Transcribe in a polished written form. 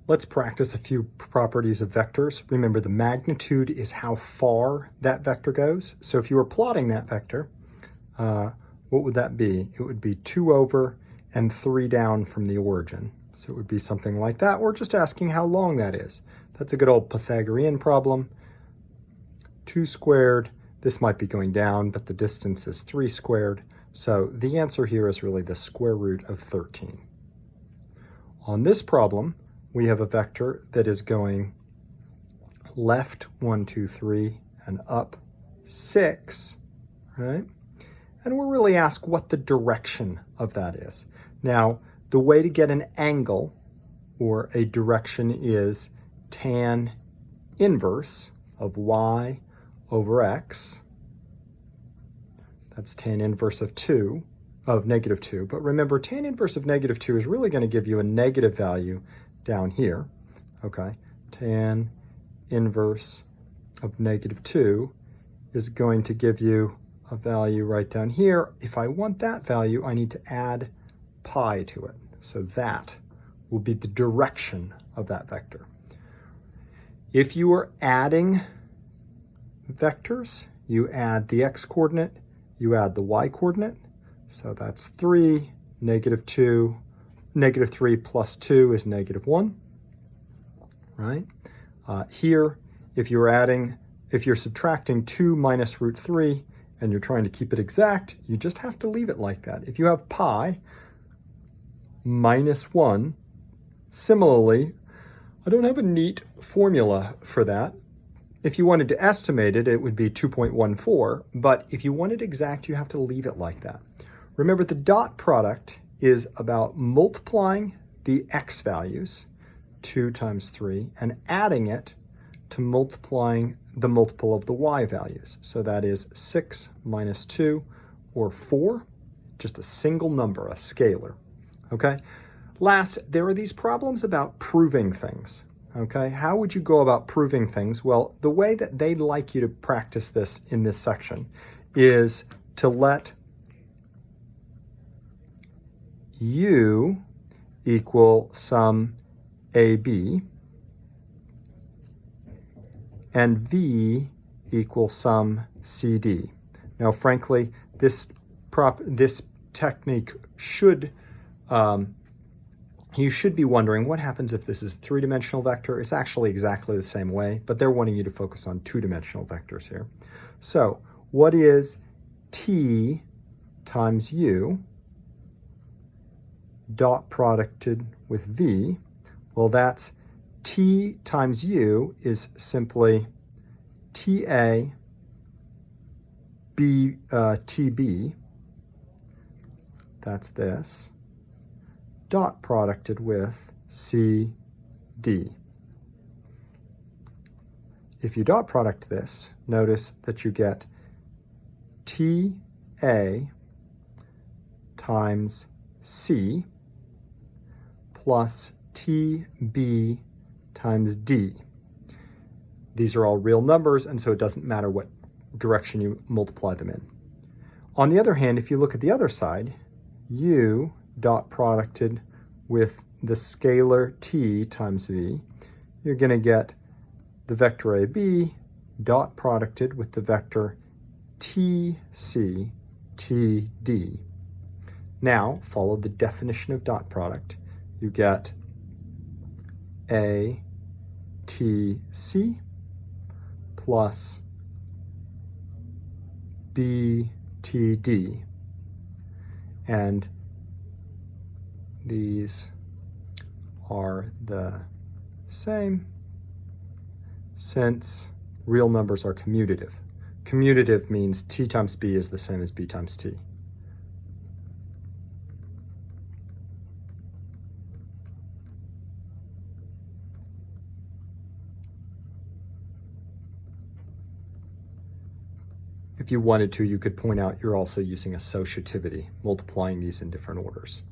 Let's practice a few properties of vectors. Remember, the magnitude is how far that vector goes. So if you were plotting that vector, what would that be? It would be 2 over and 3 down from the origin. So it would be something like that. We're just asking how long that is. That's a good old Pythagorean problem. 2 squared, this might be going down, but the distance is 3 squared. So the answer here is really the square root of 13. On this problem, we have a vector that is going left 1, 2, 3, and up 6, right? And we're really asked what the direction of that is. Now, the way to get an angle or a direction is tan inverse of y over x. That's tan inverse of negative 2. But remember, tan inverse of negative 2 is really going to give you a negative value down here. Okay, tan inverse of negative 2 is going to give you a value right down here. If I want that value, I need to add pi to it. So that will be the direction of that vector. If you are adding vectors, you add the x-coordinate, you add the y-coordinate. So that's 3, negative 2, negative 3 plus 2 is negative 1, right? Here, if you're subtracting 2 minus root 3 and you're trying to keep it exact, you just have to leave it like that. If you have pi minus 1, similarly, I don't have a neat formula for that. If you wanted to estimate it, it would be 2.14, but if you want it exact, you have to leave it like that. Remember, the dot product is about multiplying the x values, 2 times 3, and adding it to multiplying the multiple of the y values. So that is 6 minus 2, or 4, just a single number, a scalar, okay? Last, there are these problems about proving things, okay? How would you go about proving things? Well, the way that they'd like you to practice this in this section is to let U equal some AB and V equal some CD. Now, frankly, this technique should, you should be wondering what happens if this is a 3-dimensional vector. It's actually exactly the same way, but they're wanting you to focus on 2-dimensional vectors here. So what is T times U dot producted with V? Well, that's T times U is simply TA B TB, that's this, dot producted with CD. If you dot product this, notice that you get TA times C plus TB times D. These are all real numbers, and so it doesn't matter what direction you multiply them in. On the other hand, if you look at the other side, U dot producted with the scalar T times V, you're going to get the vector AB dot producted with the vector TC TD. Now, follow the definition of dot product. You get ATC plus BTD. And these are the same since real numbers are commutative. Commutative means T times B is the same as B times T. If you wanted to, you could point out you're also using associativity, multiplying these in different orders.